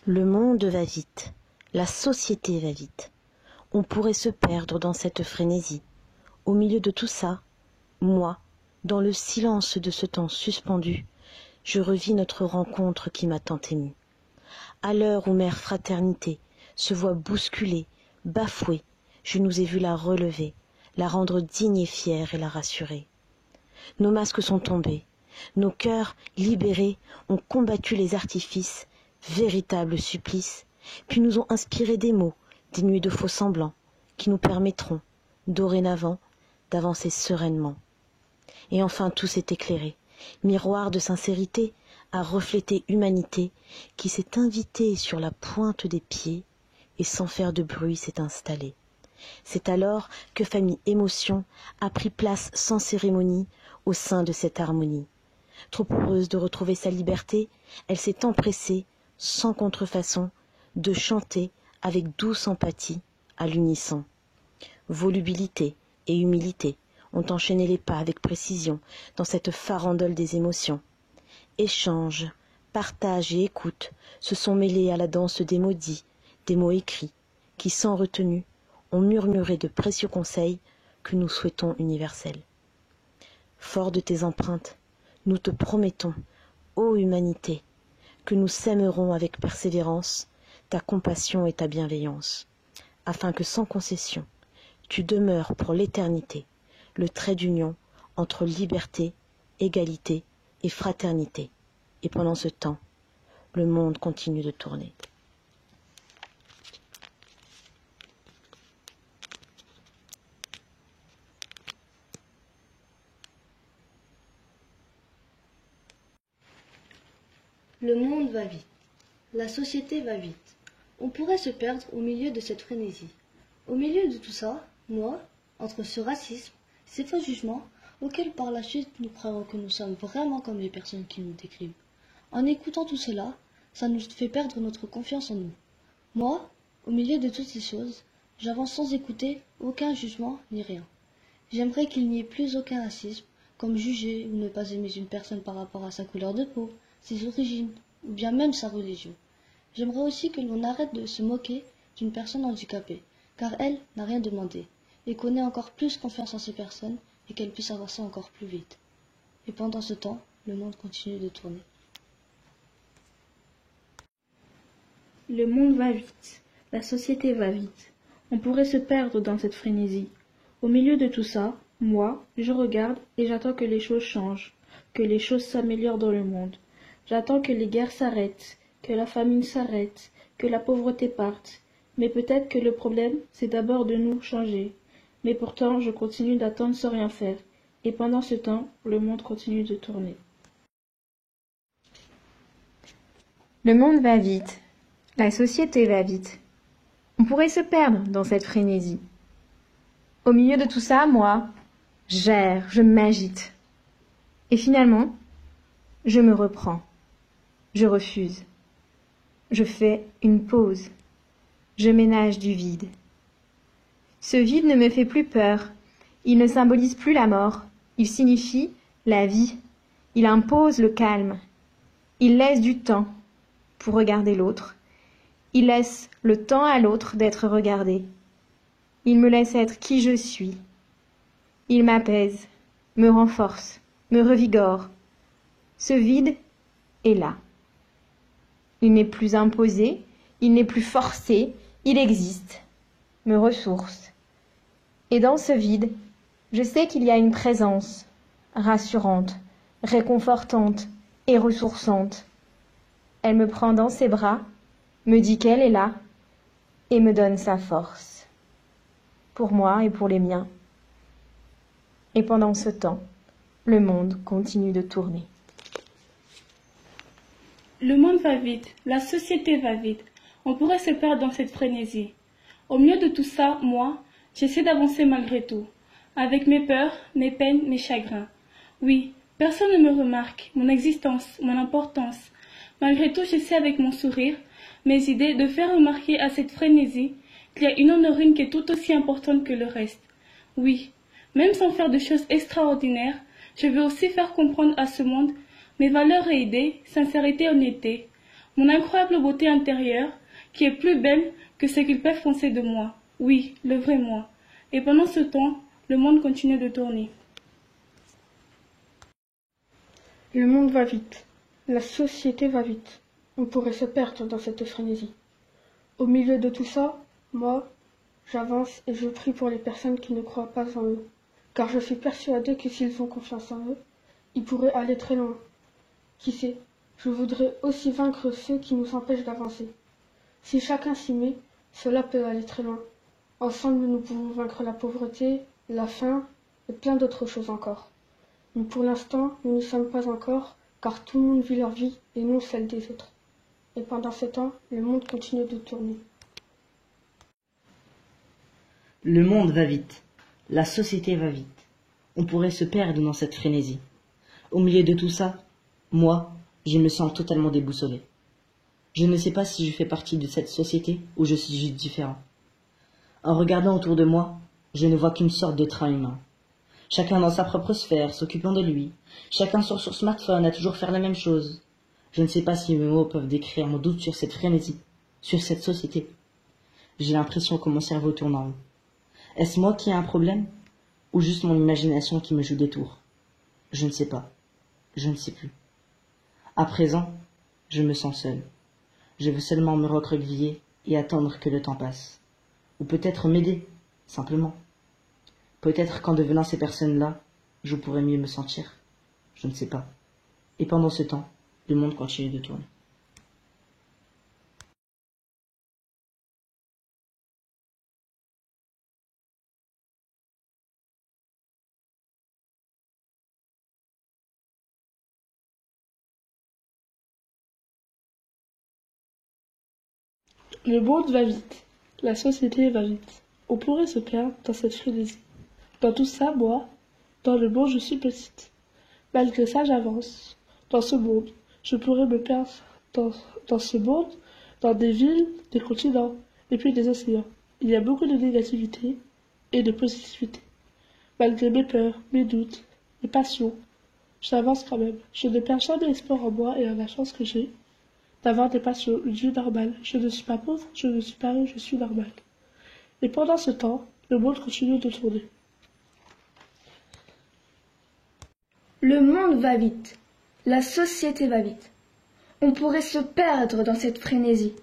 Le monde va vite, la société va vite. On pourrait se perdre dans cette frénésie. Au milieu de tout ça, moi, dans le silence de ce temps suspendu, je revis notre rencontre qui m'a tant émue. À l'heure où mère fraternité se voit bousculée, bafouée, je nous ai vu la relever, la rendre digne et fière et la rassurer. Nos masques sont tombés, nos cœurs libérés ont combattu les artifices, véritables supplices, puis nous ont inspiré des mots dénués de faux semblants, qui nous permettront, dorénavant, d'avancer sereinement. Et enfin tout s'est éclairé, miroir de sincérité à refléter humanité qui s'est invitée sur la pointe des pieds et sans faire de bruit s'est installée. C'est alors que famille émotion a pris place sans cérémonie au sein de cette harmonie. Trop heureuse de retrouver sa liberté, elle s'est empressée, sans contrefaçon, de chanter avec douce empathie à l'unisson. Volubilité et humilité ont enchaîné les pas avec précision dans cette farandole des émotions. Échange, partage et écoute se sont mêlés à la danse des mots dits, des mots écrits, qui sans retenue ont murmuré de précieux conseils que nous souhaitons universels. Fort de tes empreintes, nous te promettons, ô humanité, que nous sèmerons avec persévérance ta compassion et ta bienveillance, afin que sans concession, tu demeures pour l'éternité le trait d'union entre liberté, égalité et fraternité. Et pendant ce temps, le monde continue de tourner. Le monde va vite. La société va vite. On pourrait se perdre au milieu de cette frénésie. Au milieu de tout ça, moi, entre ce racisme, ces faux jugements, auxquels par la suite nous croirons que nous sommes vraiment comme les personnes qui nous décrivent. En écoutant tout cela, ça nous fait perdre notre confiance en nous. Moi, au milieu de toutes ces choses, j'avance sans écouter aucun jugement ni rien. J'aimerais qu'il n'y ait plus aucun racisme, comme juger ou ne pas aimer une personne par rapport à sa couleur de peau, ses origines, ou bien même sa religion. J'aimerais aussi que l'on arrête de se moquer d'une personne handicapée, car elle n'a rien demandé, et qu'on ait encore plus confiance en ces personnes et qu'elles puissent avancer encore plus vite. Et pendant ce temps, le monde continue de tourner. Le monde va vite, la société va vite. On pourrait se perdre dans cette frénésie. Au milieu de tout ça, moi, je regarde et j'attends que les choses changent, que les choses s'améliorent dans le monde. J'attends que les guerres s'arrêtent, que la famine s'arrête, que la pauvreté parte. Mais peut-être que le problème, c'est d'abord de nous changer. Mais pourtant, je continue d'attendre sans rien faire. Et pendant ce temps, le monde continue de tourner. Le monde va vite. La société va vite. On pourrait se perdre dans cette frénésie. Au milieu de tout ça, moi, je m'agite. Et finalement, je me reprends. Je refuse. Je fais une pause. Je ménage du vide. Ce vide ne me fait plus peur. Il ne symbolise plus la mort. Il signifie la vie. Il impose le calme. Il laisse du temps pour regarder l'autre. Il laisse le temps à l'autre d'être regardé. Il me laisse être qui je suis. Il m'apaise, me renforce, me revigore. Ce vide est là. Il n'est plus imposé, il n'est plus forcé, il existe, me ressource. Et dans ce vide, je sais qu'il y a une présence rassurante, réconfortante et ressourçante. Elle me prend dans ses bras, me dit qu'elle est là et me donne sa force. Pour moi et pour les miens. Et pendant ce temps, le monde continue de tourner. Le monde va vite, la société va vite. On pourrait se perdre dans cette frénésie. Au milieu de tout ça, moi, j'essaie d'avancer malgré tout, avec mes peurs, mes peines, mes chagrins. Oui, personne ne me remarque, mon existence, mon importance. Malgré tout, j'essaie avec mon sourire, mes idées, de faire remarquer à cette frénésie qu'il y a une en une qui est tout aussi importante que le reste. Oui, même sans faire de choses extraordinaires, je veux aussi faire comprendre à ce monde mes valeurs et idées, sincérité et honnêteté. mon incroyable beauté intérieure, qui est plus belle que ce qu'ils peuvent penser de moi. Oui, le vrai moi. Et pendant ce temps, le monde continue de tourner. Le monde va vite. La société va vite. On pourrait se perdre dans cette frénésie. Au milieu de tout ça, moi, j'avance et je prie pour les personnes qui ne croient pas en eux. Car je suis persuadé que s'ils ont confiance en eux, ils pourraient aller très loin. Qui sait, je voudrais aussi vaincre ceux qui nous empêchent d'avancer. Si chacun s'y met, cela peut aller très loin. Ensemble, nous pouvons vaincre la pauvreté, la faim et plein d'autres choses encore. Mais pour l'instant, nous n'y sommes pas encore, car tout le monde vit leur vie et non celle des autres. Et pendant ce temps, le monde continue de tourner. Le monde va vite. La société va vite. On pourrait se perdre dans cette frénésie. Au milieu de tout ça, moi, je me sens totalement déboussolé. Je ne sais pas si je fais partie de cette société ou je suis juste différent. En regardant autour de moi, je ne vois qu'une sorte de train humain. Chacun dans sa propre sphère, s'occupant de lui. Chacun sur son smartphone à toujours faire la même chose. Je ne sais pas si mes mots peuvent décrire mon doute sur cette frénésie, sur cette société. J'ai l'impression que mon cerveau tourne en rond. Est-ce moi qui ai un problème ou juste mon imagination qui me joue des tours? Je ne sais pas. Je ne sais plus. À présent, je me sens seul. Je veux seulement me recroqueviller et attendre que le temps passe. Ou peut-être m'aider, simplement. Peut-être qu'en devenant ces personnes-là, je pourrais mieux me sentir. Je ne sais pas. Et pendant ce temps, le monde continue de tourner. Le monde va vite. La société va vite. On pourrait se perdre dans cette frénésie. Dans tout ça, moi, dans le monde, je suis petite. Malgré ça, j'avance. Dans ce monde, je pourrais me perdre dans ce monde, dans des villes, des continents, et puis des océans. Il y a beaucoup de négativité et de positivité. Malgré mes peurs, mes doutes, mes passions, j'avance quand même. Je ne perds jamais espoir en moi et en la chance que j'ai d'avoir des passions, une vie normale. Je ne suis pas pauvre, je ne suis pas riche, je suis normale. Et pendant ce temps, le monde continue de tourner. Le monde va vite. La société va vite. On pourrait se perdre dans cette frénésie.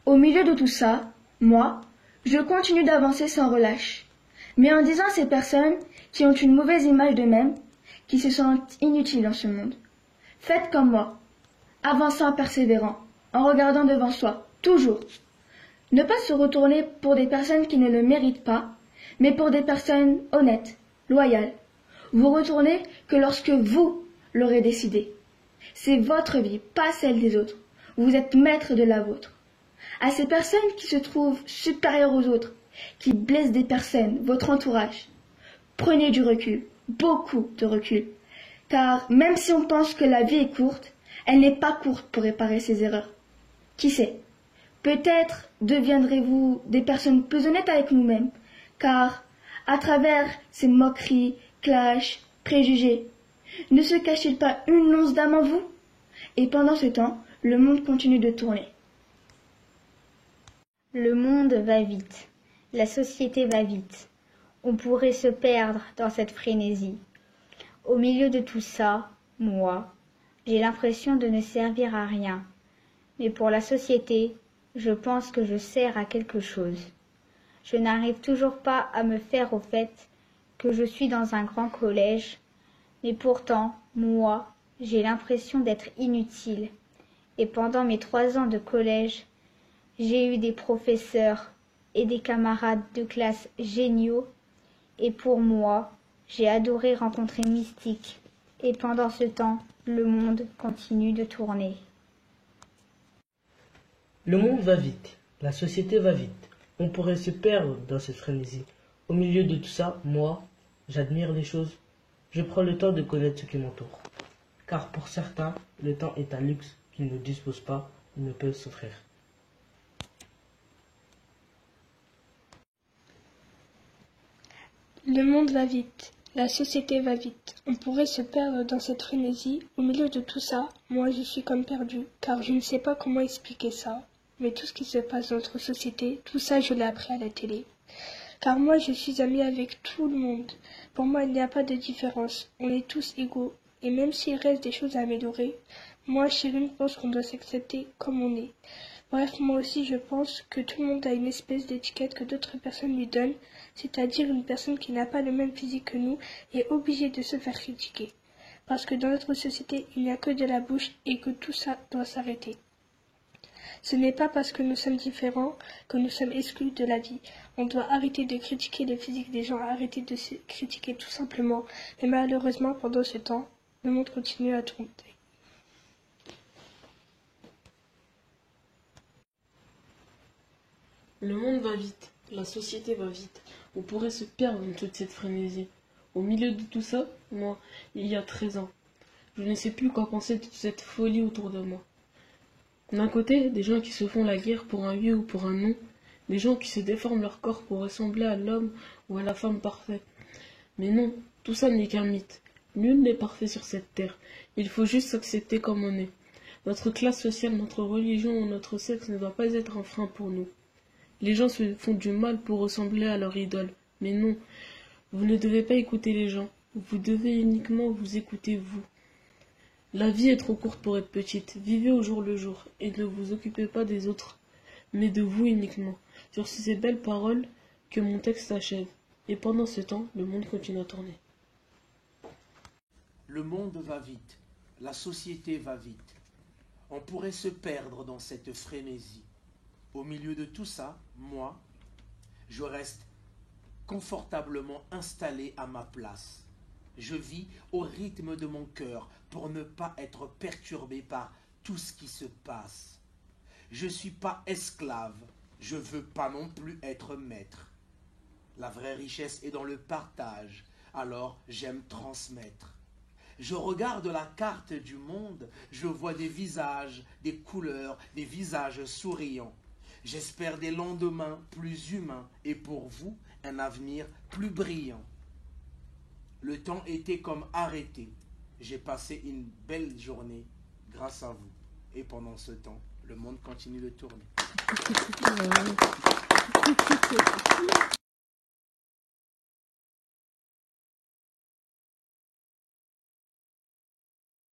Au milieu de tout ça, moi, je continue d'avancer sans relâche. Mais en disant à ces personnes qui ont une mauvaise image d'eux-mêmes, qui se sentent inutiles dans ce monde, faites comme moi, avançant persévérant, en regardant devant soi, toujours. Ne pas se retourner pour des personnes qui ne le méritent pas, mais pour des personnes honnêtes, loyales. Vous retournez que lorsque vous l'aurez décidé. C'est votre vie, pas celle des autres. Vous êtes maître de la vôtre. À ces personnes qui se trouvent supérieures aux autres, qui blessent des personnes, votre entourage, prenez du recul, beaucoup de recul. Car même si on pense que la vie est courte, elle n'est pas courte pour réparer ses erreurs. Qui sait? Peut-être deviendrez-vous des personnes plus honnêtes avec nous-mêmes, car à travers ces moqueries, clashs, préjugés, ne se cache-t-il pas une once d'âme en vous? Et pendant ce temps, le monde continue de tourner. Le monde va vite. La société va vite. On pourrait se perdre dans cette frénésie. Au milieu de tout ça, moi, j'ai l'impression de ne servir à rien. Mais pour la société, je pense que je sers à quelque chose. Je n'arrive toujours pas à me faire au fait que je suis dans un grand collège, mais pourtant, moi, j'ai l'impression d'être inutile. Et pendant mes 3 ans de collège, j'ai eu des professeurs et des camarades de classe géniaux, et pour moi, j'ai adoré rencontrer Mystique. Et pendant ce temps, le monde continue de tourner. Le monde va vite, la société va vite. On pourrait se perdre dans cette frénésie. Au milieu de tout ça, moi, j'admire les choses. Je prends le temps de connaître ce qui m'entoure. Car pour certains, le temps est un luxe qu'ils ne disposent pas ou ne peuvent s'offrir. Le monde va vite. La société va vite. On pourrait se perdre dans cette frénésie. Au milieu de tout ça, moi je suis comme perdu, car je ne sais pas comment expliquer ça. Mais tout ce qui se passe dans notre société, tout ça je l'ai appris à la télé. Car moi je suis amie avec tout le monde. Pour moi il n'y a pas de différence. On est tous égaux. Et même s'il reste des choses à améliorer, moi Chérine pense qu'on doit s'accepter comme on est. Bref, moi aussi je pense que tout le monde a une espèce d'étiquette que d'autres personnes lui donnent, c'est-à-dire une personne qui n'a pas le même physique que nous est obligée de se faire critiquer. Parce que dans notre société, il n'y a que de la bouche et que tout ça doit s'arrêter. Ce n'est pas parce que nous sommes différents que nous sommes exclus de la vie. On doit arrêter de critiquer le physique des gens, arrêter de se critiquer tout simplement. Mais malheureusement, pendant ce temps, le monde continue à tourner. Le monde va vite, la société va vite. On pourrait se perdre dans toute cette frénésie. Au milieu de tout ça, moi, il y a 13 ans, je ne sais plus quoi penser de toute cette folie autour de moi. D'un côté, des gens qui se font la guerre pour un oui ou pour un non, des gens qui se déforment leur corps pour ressembler à l'homme ou à la femme parfaite. Mais non, tout ça n'est qu'un mythe. Nul n'est parfait sur cette terre. Il faut juste s'accepter comme on est. Notre classe sociale, notre religion ou notre sexe ne doit pas être un frein pour nous. Les gens se font du mal pour ressembler à leur idole. Mais non, vous ne devez pas écouter les gens. Vous devez uniquement vous écouter vous. La vie est trop courte pour être petite. Vivez au jour le jour et ne vous occupez pas des autres, mais de vous uniquement. Sur ces belles paroles que mon texte s'achève. Et pendant ce temps, le monde continue à tourner. Le monde va vite. La société va vite. On pourrait se perdre dans cette frénésie. Au milieu de tout ça, moi, je reste confortablement installé à ma place. Je vis au rythme de mon cœur pour ne pas être perturbé par tout ce qui se passe. Je ne suis pas esclave, je ne veux pas non plus être maître. La vraie richesse est dans le partage, alors j'aime transmettre. Je regarde la carte du monde, je vois des visages, des couleurs, des visages souriants. J'espère des lendemains plus humains et pour vous, un avenir plus brillant. Le temps était comme arrêté. J'ai passé une belle journée grâce à vous. Et pendant ce temps, le monde continue de tourner.